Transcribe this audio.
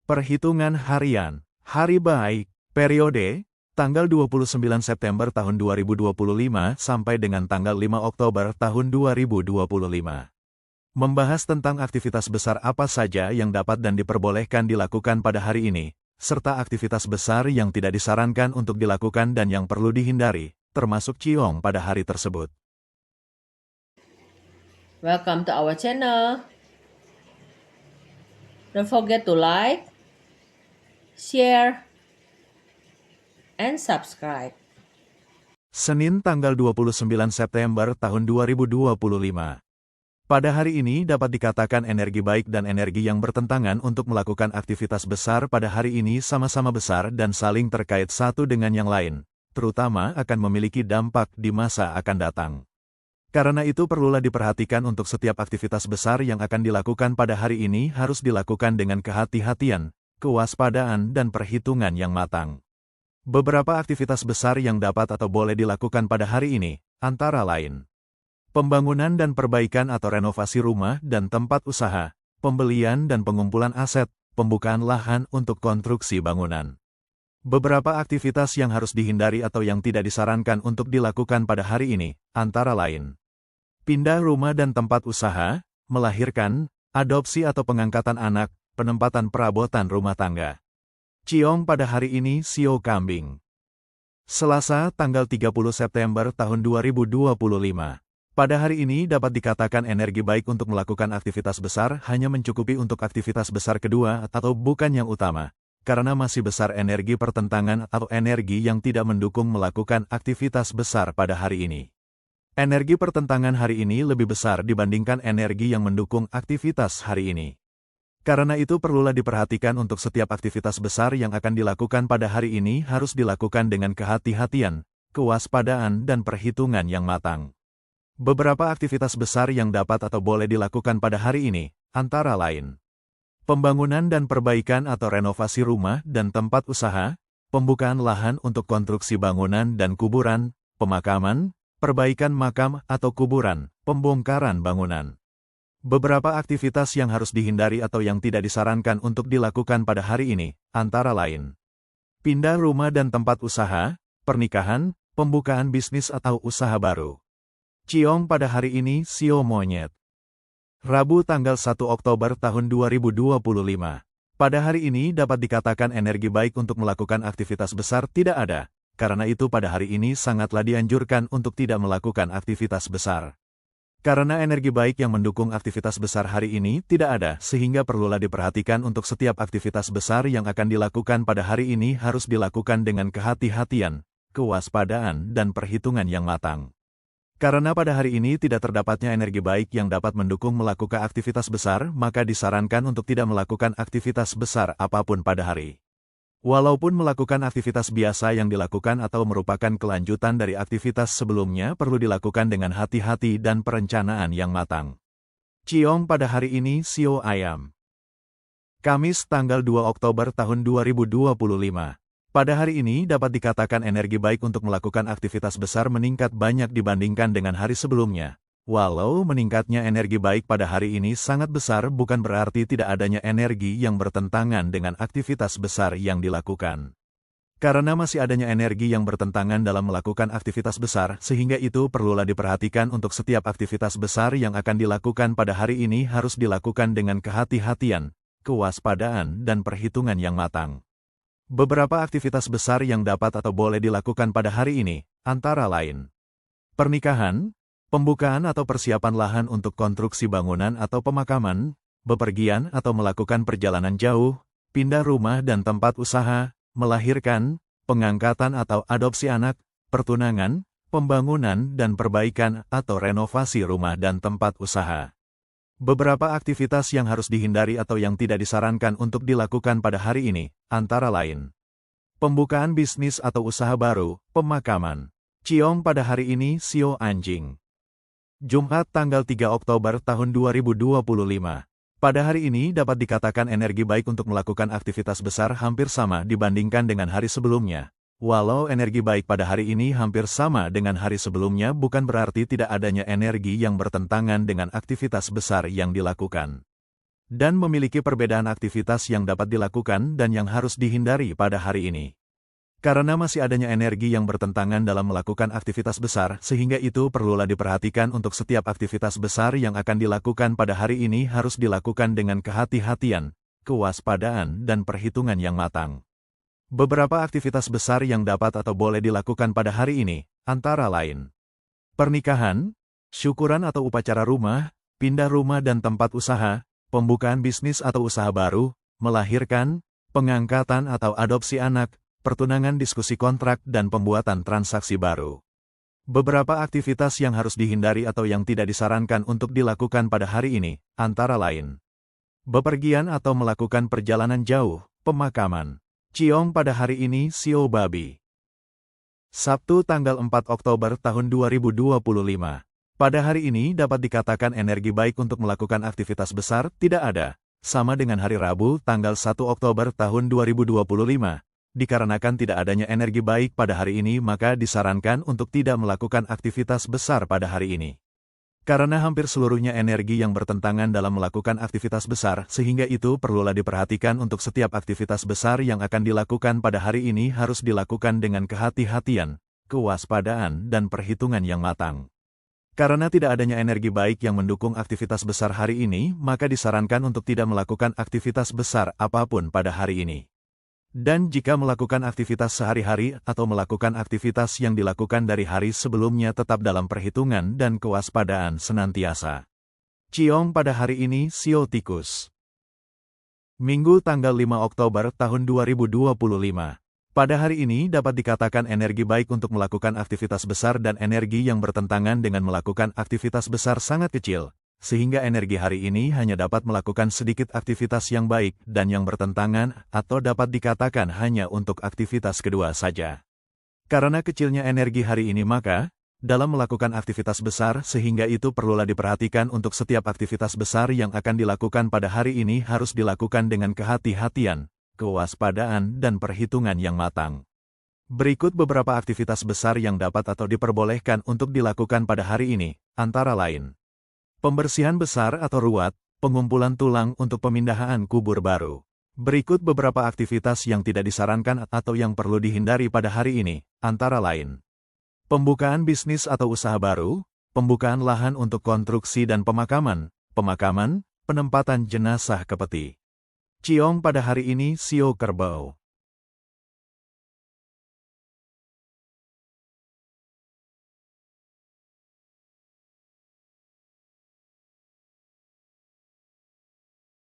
Perhitungan harian. Hari baik. Periode, tanggal 29 September tahun 2025 sampai dengan tanggal 5 Oktober tahun 2025. Membahas tentang aktivitas besar apa saja yang dapat dan diperbolehkan dilakukan pada hari ini, serta aktivitas besar yang tidak disarankan untuk dilakukan dan yang perlu dihindari, termasuk Ciong pada hari tersebut. Welcome to our channel. Don't forget to like, share, and subscribe. Senin tanggal 29 September tahun 2025. Pada hari ini dapat dikatakan energi baik dan energi yang bertentangan untuk melakukan aktivitas besar pada hari ini sama-sama besar dan saling terkait satu dengan yang lain, terutama akan memiliki dampak di masa akan datang. Karena itu perlulah diperhatikan untuk setiap aktivitas besar yang akan dilakukan pada hari ini harus dilakukan dengan kehati-hatian, kewaspadaan dan perhitungan yang matang. Beberapa aktivitas besar yang dapat atau boleh dilakukan pada hari ini, antara lain pembangunan dan perbaikan atau renovasi rumah dan tempat usaha, pembelian dan pengumpulan aset, pembukaan lahan untuk konstruksi bangunan. Beberapa aktivitas yang harus dihindari atau yang tidak disarankan untuk dilakukan pada hari ini, antara lain pindah rumah dan tempat usaha, melahirkan, adopsi atau pengangkatan anak, penempatan perabotan rumah tangga. Ciong pada hari ini Sio Kambing. Selasa tanggal 30 September tahun 2025. Pada hari ini dapat dikatakan energi baik untuk melakukan aktivitas besar hanya mencukupi untuk aktivitas besar kedua atau bukan yang utama, karena masih besar energi pertentangan atau energi yang tidak mendukung melakukan aktivitas besar pada hari ini. Energi pertentangan hari ini lebih besar dibandingkan energi yang mendukung aktivitas hari ini. Karena itu perlulah diperhatikan untuk setiap aktivitas besar yang akan dilakukan pada hari ini harus dilakukan dengan kehati-hatian, kewaspadaan dan perhitungan yang matang. Beberapa aktivitas besar yang dapat atau boleh dilakukan pada hari ini, antara lain pembangunan dan perbaikan atau renovasi rumah dan tempat usaha, pembukaan lahan untuk konstruksi bangunan dan kuburan, pemakaman, perbaikan makam atau kuburan, pembongkaran bangunan. Beberapa aktivitas yang harus dihindari atau yang tidak disarankan untuk dilakukan pada hari ini, antara lain pindah rumah dan tempat usaha, pernikahan, pembukaan bisnis atau usaha baru. Ciong pada hari ini Sio Monyet. Rabu tanggal 1 Oktober tahun 2025. Pada hari ini dapat dikatakan energi baik untuk melakukan aktivitas besar tidak ada, karena itu pada hari ini sangatlah dianjurkan untuk tidak melakukan aktivitas besar. Karena energi baik yang mendukung aktivitas besar hari ini tidak ada, sehingga perlulah diperhatikan untuk setiap aktivitas besar yang akan dilakukan pada hari ini harus dilakukan dengan kehati-hatian, kewaspadaan dan perhitungan yang matang. Karena pada hari ini tidak terdapatnya energi baik yang dapat mendukung melakukan aktivitas besar, maka disarankan untuk tidak melakukan aktivitas besar apapun pada hari. Walaupun melakukan aktivitas biasa yang dilakukan atau merupakan kelanjutan dari aktivitas sebelumnya perlu dilakukan dengan hati-hati dan perencanaan yang matang. Ciong pada hari ini Sio Ayam. Kamis tanggal 2 Oktober tahun 2025. Pada hari ini dapat dikatakan energi baik untuk melakukan aktivitas besar meningkat banyak dibandingkan dengan hari sebelumnya. Walau meningkatnya energi baik pada hari ini sangat besar bukan berarti tidak adanya energi yang bertentangan dengan aktivitas besar yang dilakukan. Karena masih adanya energi yang bertentangan dalam melakukan aktivitas besar, sehingga itu perlulah diperhatikan untuk setiap aktivitas besar yang akan dilakukan pada hari ini harus dilakukan dengan kehati-hatian, kewaspadaan dan perhitungan yang matang. Beberapa aktivitas besar yang dapat atau boleh dilakukan pada hari ini, antara lain pernikahan, pembukaan atau persiapan lahan untuk konstruksi bangunan atau pemakaman, bepergian atau melakukan perjalanan jauh, pindah rumah dan tempat usaha, melahirkan, pengangkatan atau adopsi anak, pertunangan, pembangunan dan perbaikan atau renovasi rumah dan tempat usaha. Beberapa aktivitas yang harus dihindari atau yang tidak disarankan untuk dilakukan pada hari ini, antara lain pembukaan bisnis atau usaha baru, pemakaman. Ciong pada hari ini Sio Anjing. Jumat tanggal 3 Oktober tahun 2025. Pada hari ini dapat dikatakan energi baik untuk melakukan aktivitas besar hampir sama dibandingkan dengan hari sebelumnya. Walau energi baik pada hari ini hampir sama dengan hari sebelumnya bukan berarti tidak adanya energi yang bertentangan dengan aktivitas besar yang dilakukan. dan memiliki perbedaan aktivitas yang dapat dilakukan dan yang harus dihindari pada hari ini. Karena masih adanya energi yang bertentangan dalam melakukan aktivitas besar, sehingga itu perlulah diperhatikan untuk setiap aktivitas besar yang akan dilakukan pada hari ini harus dilakukan dengan kehati-hatian, kewaspadaan, dan perhitungan yang matang. Beberapa aktivitas besar yang dapat atau boleh dilakukan pada hari ini, antara lain pernikahan, syukuran atau upacara rumah, pindah rumah dan tempat usaha, pembukaan bisnis atau usaha baru, melahirkan, pengangkatan atau adopsi anak, pertunangan, diskusi kontrak, dan pembuatan transaksi baru. Beberapa aktivitas yang harus dihindari atau yang tidak disarankan untuk dilakukan pada hari ini, antara lain bepergian atau melakukan perjalanan jauh, pemakaman. Ciong pada hari ini Sio Babi. Sabtu tanggal 4 Oktober tahun 2025. Pada hari ini dapat dikatakan energi baik untuk melakukan aktivitas besar tidak ada, sama dengan hari Rabu tanggal 1 Oktober tahun 2025. Dikarenakan tidak adanya energi baik pada hari ini, maka disarankan untuk tidak melakukan aktivitas besar pada hari ini. Karena hampir seluruhnya energi yang bertentangan dalam melakukan aktivitas besar, sehingga itu perlulah diperhatikan untuk setiap aktivitas besar yang akan dilakukan pada hari ini harus dilakukan dengan kehati-hatian, kewaspadaan, dan perhitungan yang matang. Karena tidak adanya energi baik yang mendukung aktivitas besar hari ini, maka disarankan untuk tidak melakukan aktivitas besar apapun pada hari ini. Dan jika melakukan aktivitas sehari-hari atau melakukan aktivitas yang dilakukan dari hari sebelumnya tetap dalam perhitungan dan kewaspadaan senantiasa. Ciong pada hari ini Sio Tikus. Minggu tanggal 5 Oktober tahun 2025. Pada hari ini dapat dikatakan energi baik untuk melakukan aktivitas besar dan energi yang bertentangan dengan melakukan aktivitas besar sangat kecil. Sehingga energi hari ini hanya dapat melakukan sedikit aktivitas yang baik dan yang bertentangan, atau dapat dikatakan hanya untuk aktivitas kedua saja. Karena kecilnya energi hari ini maka, dalam melakukan aktivitas besar sehingga itu perlulah diperhatikan untuk setiap aktivitas besar yang akan dilakukan pada hari ini harus dilakukan dengan kehati-hatian, kewaspadaan, dan perhitungan yang matang. Berikut beberapa aktivitas besar yang dapat atau diperbolehkan untuk dilakukan pada hari ini, antara lain pembersihan besar atau ruat, pengumpulan tulang untuk pemindahan kubur baru. Berikut beberapa aktivitas yang tidak disarankan atau yang perlu dihindari pada hari ini, antara lain pembukaan bisnis atau usaha baru, pembukaan lahan untuk konstruksi dan pemakaman, penempatan jenazah ke peti. Ciong pada hari ini Sio Kerbau.